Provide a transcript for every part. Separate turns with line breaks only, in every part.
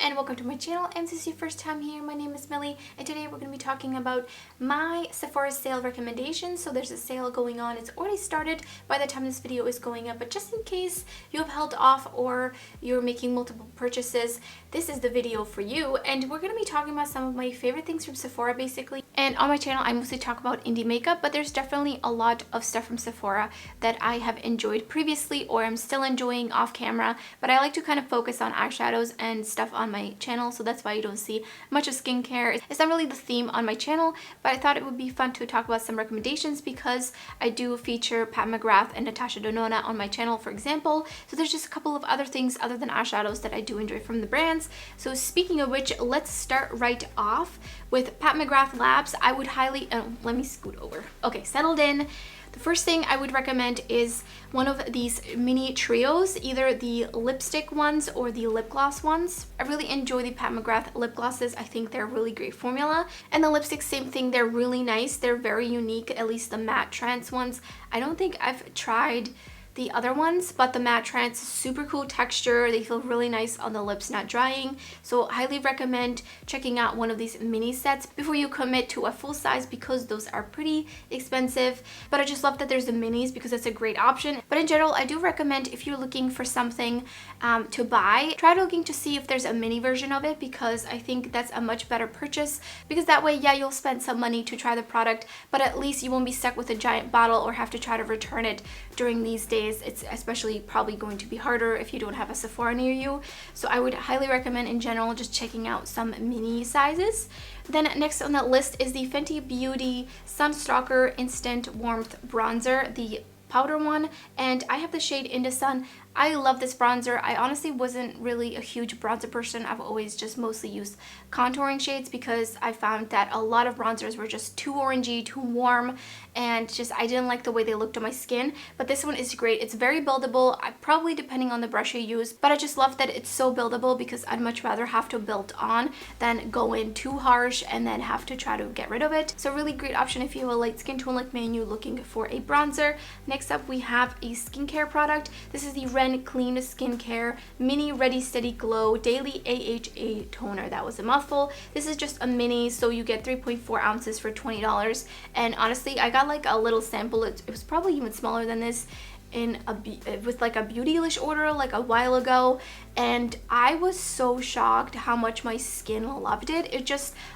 and welcome to my channel. And if this is your first time here, my name is Millie, and today we're going to be talking about my Sephora sale recommendations. So there's a sale going on. It's already started by the time this video is going up, but just in case you have held off or you're making multiple purchases, this is the video for you. And we're going to be talking about some of my favorite things from Sephora basically. And on my channel I mostly talk about indie makeup, but there's definitely a lot of stuff from Sephora that I have enjoyed previously or I'm still enjoying off camera, but I like to kind of focus on eyeshadows and stuff on my channel, so that's why you don't see much of skincare. It's not really the theme on my channel, but I thought it would be fun to talk about some recommendations because I do feature Pat McGrath and Natasha Denona on my channel, for example. So there's just a couple of other things other than eyeshadows that I do enjoy from the brands. So speaking of which, let's start right off with Pat McGrath Labs. I would highly, let me scoot over. Okay, settled in. The first thing I would recommend is one of these mini trios, either the lipstick ones or the lip gloss ones. I really enjoy the Pat McGrath lip glosses. I think they're a really great formula. And the lipsticks, same thing, they're really nice. They're very unique, at least the matte trance ones. I don't think I've tried the other ones, but the matte trance, super cool texture. They feel really nice on the lips, not drying. So highly recommend checking out one of these mini sets before you commit to a full size because those are pretty expensive. But I just love that there's the minis because it's a great option. But in general, I do recommend if you're looking for something to buy, try looking to see if there's a mini version of it, because I think that's a much better purchase, because that way, yeah, you'll spend some money to try the product, but at least you won't be stuck with a giant bottle or have to try to return it during these days. It's especially probably going to be harder if you don't have a Sephora near you. So I would highly recommend in general just checking out some mini sizes. Then next on that list is the Fenty Beauty Sunstalker Instant Warmth Bronzer, the powder one, and I have the shade In the Sun. I love this bronzer. I honestly wasn't really a huge bronzer person. I've always just mostly used contouring shades because I found that a lot of bronzers were just too orangey, too warm, and just I didn't like the way they looked on my skin. But this one is great. It's very buildable, probably depending on the brush you use, but I just love that it's so buildable because I'd much rather have to build on than go in too harsh and then have to try to get rid of it. So really great option if you have a light skin tone like me and you're looking for a bronzer. Next up we have a skincare product. This is the Clean Skincare Mini Ready Steady Glow Daily AHA Toner. That was a mouthful. This is just a mini, so you get 3.4 ounces for $20. And honestly, I got like a little sample. It was probably even smaller than this with like a Beautylish order like a while ago, and I was so shocked how much my skin loved it.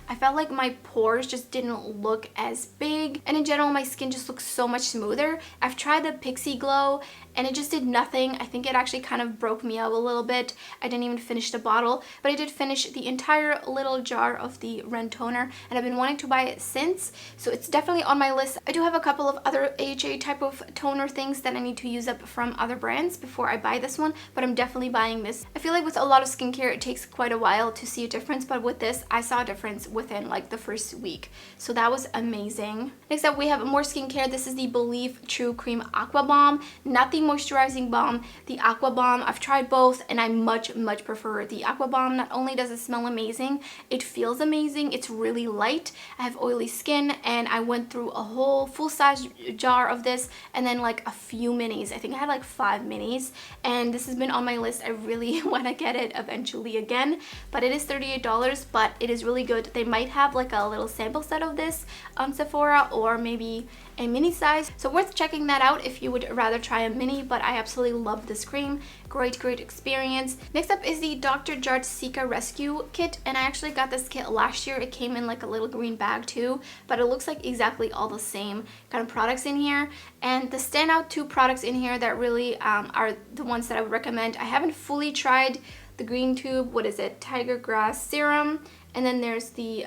I felt like my pores just didn't look as big, and in general my skin just looks so much smoother. I've tried the Pixie Glow and it just did nothing. I think it actually kind of broke me out a little bit. I didn't even finish the bottle, but I did finish the entire little jar of the Ren toner, and I've been wanting to buy it since, so it's definitely on my list. I do have a couple of other AHA type of toner things that I need to use up from other brands before I buy this one, but I'm definitely buying this. I feel like with a lot of skincare it takes quite a while to see a difference, but with this I saw a difference within like the first week, so that was amazing. Next up we have more skincare. This is the Believe True Cream Aqua Bomb, not the moisturizing balm, the Aqua Bomb. I've tried both and I much prefer the Aqua Bomb. Not only does it smell amazing, it feels amazing. It's really light. I have oily skin and I went through a whole full-size jar of this and then like a few minis. I think I had like 5 minis, and this has been on my list. I really want to get it eventually again, but it is $38, but it is really good. They might have like a little sample set of this on Sephora or maybe a mini size, so worth checking that out if you would rather try a mini, but I absolutely love this cream. Great experience. Next up is the Dr. Jart Cica Rescue Kit, and I actually got this kit last year. It came in like a little green bag too, but it looks like exactly all the same kind of products in here. And the standout 2 products in here that really are the ones that I would recommend. I haven't fully tried the green tube, what is it, Tiger Grass Serum, and then there's the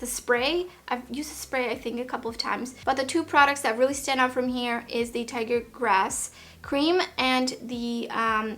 spray. I've used the spray I think a couple of times, but the 2 products that really stand out from here is the Tiger Grass cream and the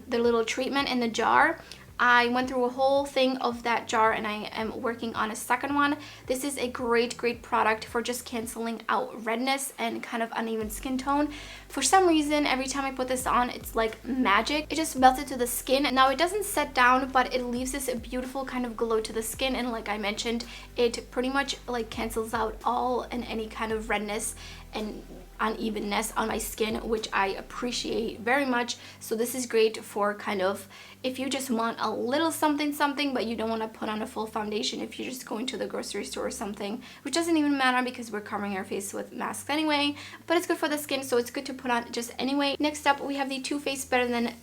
little treatment in the jar. I went through a whole thing of that jar and I am working on a second one. This is a great product for just canceling out redness and kind of uneven skin tone. For some reason, every time I put this on, it's like magic. It just melts into the skin. Now it doesn't set down, but it leaves this beautiful kind of glow to the skin, and like I mentioned, it pretty much like cancels out all and any kind of redness and unevenness on my skin, which I appreciate very much. So this is great for kind of if you just want a little something something, but you don't want to put on a full foundation if you're just going to the grocery store or something, which doesn't even matter because we're covering our face with masks anyway, but it's good for the skin, so it's good to put on just anyway. Next up, we have the Too Faced Better Than,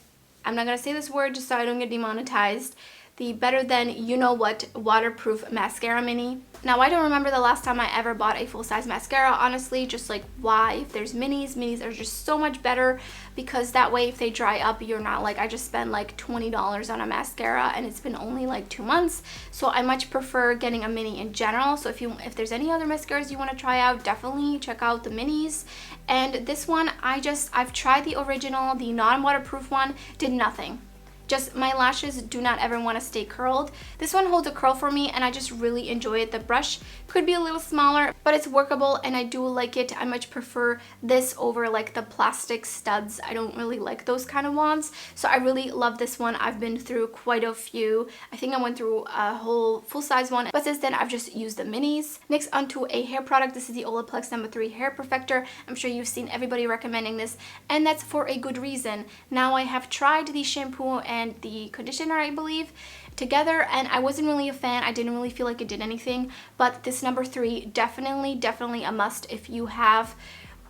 I'm not gonna say this word just so I don't get demonetized, the Better Than You Know What Waterproof Mascara Mini. Now, I don't remember the last time I ever bought a full-size mascara, honestly, just like why? If there's minis are just so much better because that way if they dry up, you're not like, I just spent like $20 on a mascara and it's been only like 2 months. So I much prefer getting a mini in general. So if there's any other mascaras you want to try out, definitely check out the minis. And this one, I've tried the original, the non-waterproof one, did nothing. Just my lashes do not ever want to stay curled. This one holds a curl for me and I just really enjoy it. The brush could be a little smaller, but it's workable and I do like it. I much prefer this over like the plastic studs. I don't really like those kind of wands. So I really love this one. I've been through quite a few. I think I went through a whole full-size one, but since then I've just used the minis. Next, onto a hair product. This is the Olaplex No. 3 Hair Perfector. I'm sure you've seen everybody recommending this, and that's for a good reason. Now I have tried the shampoo and the conditioner, I believe, together, and I wasn't really a fan. I didn't really feel like it did anything, but this No. 3 definitely a must if you have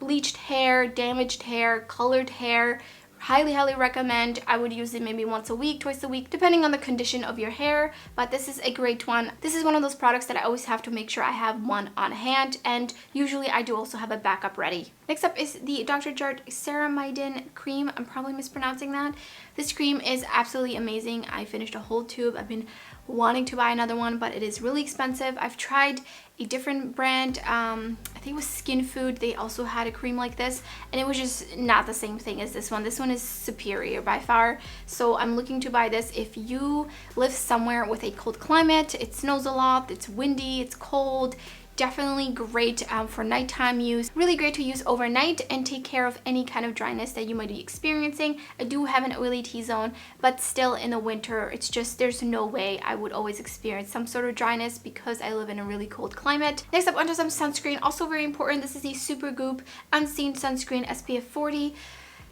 bleached hair, damaged hair, colored hair. Highly recommend. I would use it maybe once a week, twice a week, depending on the condition of your hair, but this is a great one. This is one of those products that I always have to make sure I have one on hand, and usually I do also have a backup ready. Next up is the Dr. Jart Ceramidin cream. I'm probably mispronouncing that. This cream is absolutely amazing. I finished a whole tube. I've been wanting to buy another one, but it is really expensive. I've tried a different brand, I think it was Skin Food. They also had a cream like this, and it was just not the same thing as this one. This one is superior by far, so I'm looking to buy this. If you live somewhere with a cold climate, it snows a lot, it's windy, it's cold, definitely great for nighttime use. Really great to use overnight and take care of any kind of dryness that you might be experiencing. I do have an oily T-zone, but still in the winter, it's just, there's no way I would always experience some sort of dryness because I live in a really cold climate. Next up, onto some sunscreen, also very important. This is the Supergoop Unseen Sunscreen SPF 40.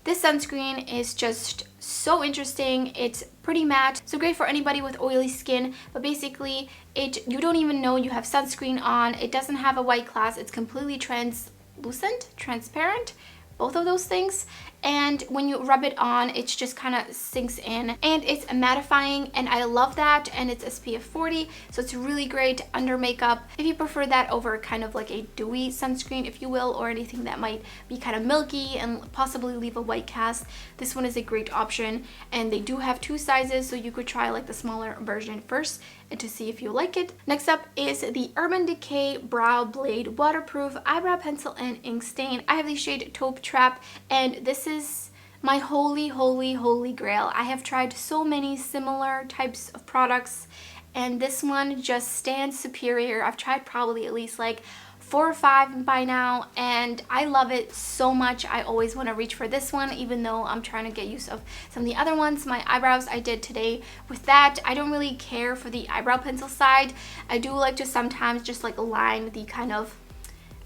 This sunscreen is just so interesting. It's pretty matte, so great for anybody with oily skin, but basically you don't even know you have sunscreen on. It doesn't have a white glass. It's completely translucent, transparent, both of those things, and when you rub it on, it just kind of sinks in, and it's mattifying, and I love that. And it's SPF 40, so it's really great under makeup if you prefer that over kind of like a dewy sunscreen, if you will, or anything that might be kind of milky and possibly leave a white cast. This one is a great option, and they do have 2 sizes, so you could try like the smaller version first and to see if you like it. Next up is the Urban Decay Brow Blade Waterproof Eyebrow Pencil and Ink Stain. I have the shade Taupe Trap, and this is my holy grail. I have tried so many similar types of products, and this one just stands superior. I've tried probably at least like 4 or 5 by now, and I love it so much. I always want to reach for this one, even though I'm trying to get use of some of the other ones. My eyebrows I did today with that. I don't really care for the eyebrow pencil side. I do like to sometimes just like line the kind of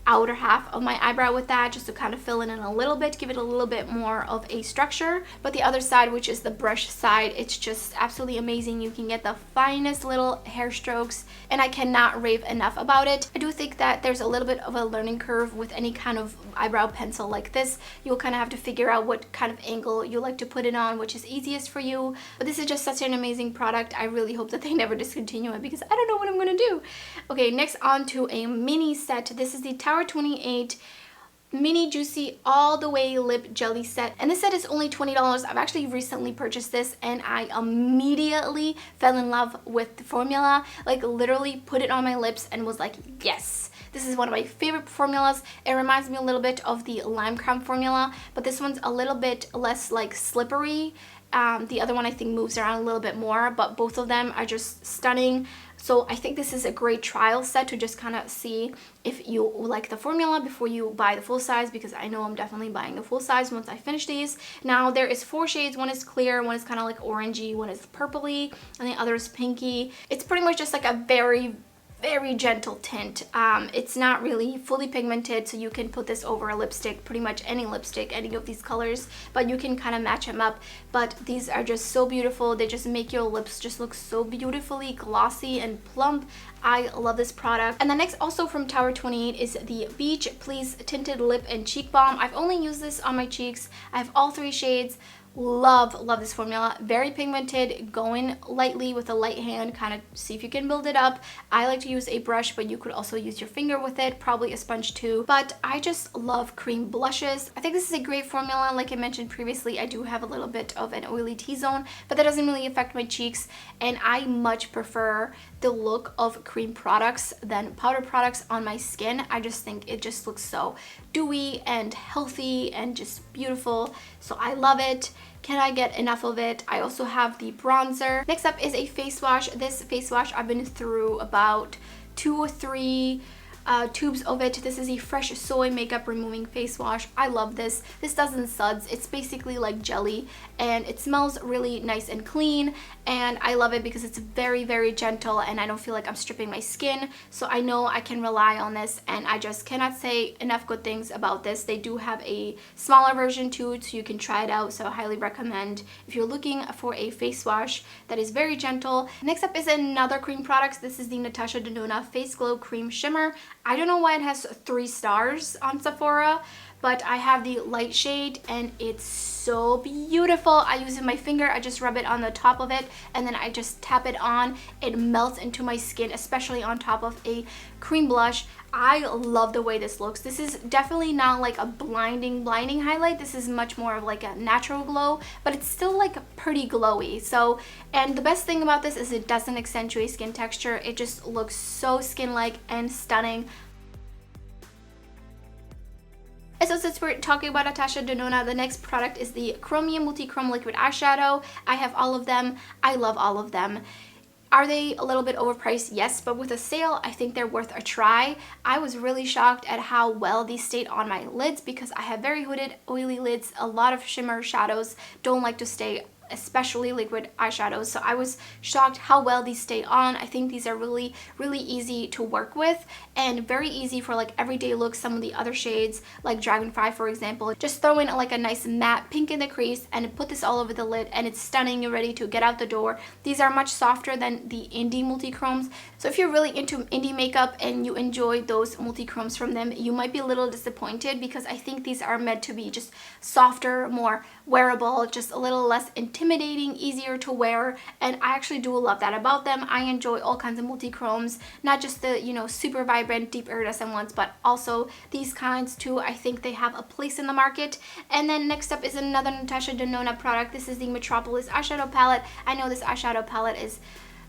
outer half of my eyebrow with that, just to kind of fill it in a little bit, give it a little bit more of a structure. But the other side, which is the brush side, it's just absolutely amazing. You can get the finest little hair strokes, and I cannot rave enough about it. I do think that there's a little bit of a learning curve with any kind of eyebrow pencil like this. You'll kind of have to figure out what kind of angle you like to put it on, which is easiest for you. But this is just such an amazing product. I really hope that they never discontinue it because I don't know what I'm gonna do. Okay, next on to a mini set. This is the Tower 28 Mini Juicy All the Way Lip Jelly Set, and this set is only $20. I've actually recently purchased this, and I immediately fell in love with the formula. Like literally put it on my lips and was like, yes, this is one of my favorite formulas. It reminds me a little bit of the Lime Crème formula, but this one's a little bit less like slippery. The other one I think moves around a little bit more, but both of them are just stunning. So I think this is a great trial set to just kind of see if you like the formula before you buy the full size, because I know I'm definitely buying the full size once I finish these. Now there is 4 shades. One is clear, one is kind of like orangey, one is purpley, and the other is pinky. It's pretty much just like a very very gentle tint. It's not really fully pigmented, so you can put this over a lipstick, pretty much any lipstick, any of these colors, but you can kind of match them up. But these are just so beautiful. They just make your lips just look so beautifully glossy and plump. I love this product. And the next, also from Tower 28, is the Beach Please Tinted Lip and Cheek Balm. I've only used this on my cheeks. I have all 3 shades. Love this formula. Very pigmented, going lightly with a light hand, kind of see if you can build it up. I like to use a brush, but you could also use your finger with it, probably a sponge too. But I just love cream blushes. I think this is a great formula. Like I mentioned previously, I do have a little bit of an oily T-zone, but that doesn't really affect my cheeks, and I much prefer the look of cream products than powder products on my skin. I just think it just looks so dewy and healthy and just beautiful, so I love it. Can I get enough of it? I also have the bronzer. Next up is a face wash. This face wash, I've been through about 2 or 3 tubes of it. This is a Fresh Soy Makeup Removing Face Wash. I love this. This doesn't suds. It's basically like jelly, and it smells really nice and clean, and I love it because it's very, very gentle, and I don't feel like I'm stripping my skin, so I know I can rely on this, and I just cannot say enough good things about this. They do have a smaller version too, so you can try it out, so I highly recommend if you're looking for a face wash that is very gentle. Next up is another cream product. This is the Natasha Denona Face Glow Cream Shimmer. I don't know why it has 3 stars on Sephora, but I have the light shade and it's so beautiful. I use it in my finger. I just rub it on the top of it and then I just tap it on. It melts into my skin, especially on top of a cream blush. I love the way this looks. This is definitely not like a blinding highlight. This is much more of like a natural glow, but it's still like pretty glowy. So, and the best thing about this is it doesn't accentuate skin texture. It just looks so skin-like and stunning. And so since we're talking about Natasha Denona, the next product is the Chromium Multi-Chrome Liquid Eyeshadow. I have all of them. I love all of them. Are they a little bit overpriced? Yes, but with a sale, I think they're worth a try. I was really shocked at how well these stayed on my lids because I have very hooded, oily lids. A lot of shimmer shadows don't like to stay, especially liquid eyeshadows, so I was shocked how well these stay on. I think these are really, really easy to work with and very easy for like everyday looks. Some of the other shades, like Dragonfly for example, just throw in like a nice matte pink in the crease and put this all over the lid and it's stunning. You're ready to get out the door. These are much softer than the Indie Multi-Chromes, so if you're really into indie makeup and you enjoy those multi-chromes from them, you might be a little disappointed because I think these are meant to be just softer, more wearable, just a little less intimidating, easier to wear, and I actually do love that about them. I enjoy all kinds of multi-chromes, not just the, you know, super vibrant, deep iridescent ones, but also these kinds too. I think they have a place in the market. And then next up is another Natasha Denona product. This is the Metropolis eyeshadow palette. I know this eyeshadow palette is,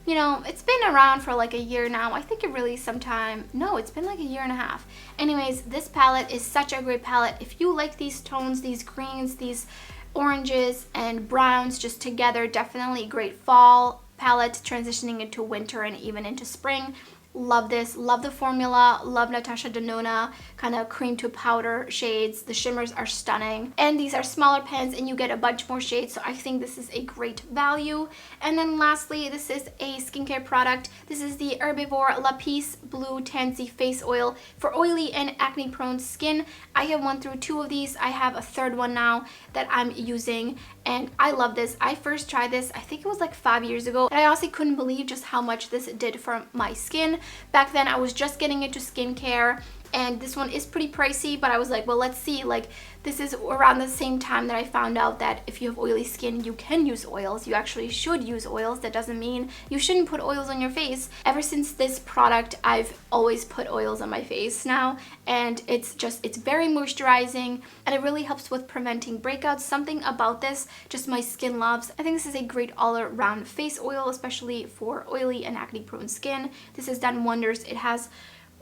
you know, it's been around for like a year now. I think it released sometime, no, it's been like a year and a half. Anyways, this palette is such a great palette. If you like these tones, these greens, these oranges and browns just together, definitely a great fall palette transitioning into winter and even into spring. Love this, love the formula, love Natasha Denona kind of cream to powder shades. The shimmers are stunning, and these are smaller pens and you get a bunch more shades, so I think this is a great value. And then lastly, this is a skincare product. This is the Herbivore La Peace Blue Tansy Face Oil for oily and acne prone skin. I have went through 2 of these. I have a 3rd one now that I'm using and I love this. I first tried this, I think it was like 5 years ago, and I honestly couldn't believe just how much this did for my skin. Back then I was just getting into skincare and this one is pretty pricey, but I was like, well, let's see. Like, this is around the same time that I found out that if you have oily skin, you can use oils. You actually should use oils. That doesn't mean you shouldn't put oils on your face. Ever since this product, I've always put oils on my face now, and it's very moisturizing and it really helps with preventing breakouts. Something about this just my skin loves. I think this is a great all-around face oil, especially for oily and acne prone skin. This has done wonders. It has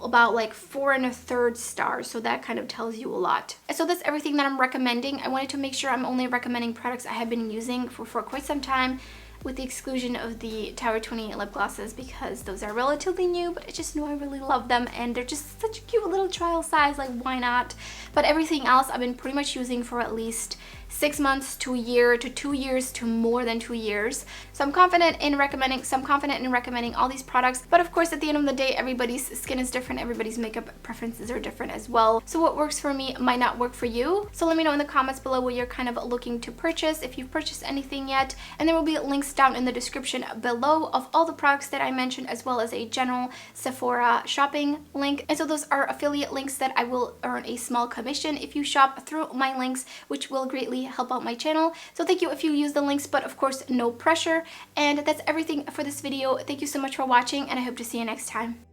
about like 4 1/3 stars, so that kind of tells you a lot. So that's everything that I'm recommending. I wanted to make sure I'm only recommending products I have been using for quite some time. with the exclusion of the Tower 20 lip glosses because those are relatively new, but I just know I really love them and they're just such a cute little trial size, like why not? But everything else I've been pretty much using for at least 6 months to a year to 2 years to more than 2 years. So I'm confident in recommending all these products. But of course, at the end of the day, everybody's skin is different, everybody's makeup preferences are different as well. So what works for me might not work for you. So let me know in the comments below what you're kind of looking to purchase, if you've purchased anything yet. And there will be links down in the description below of all the products that I mentioned, as well as a general Sephora shopping link. And so those are affiliate links that I will earn a small commission if you shop through my links, which will greatly help out my channel. So thank you if you use the links, but of course no pressure. And that's everything for this video. Thank you so much for watching, and I hope to see you next time.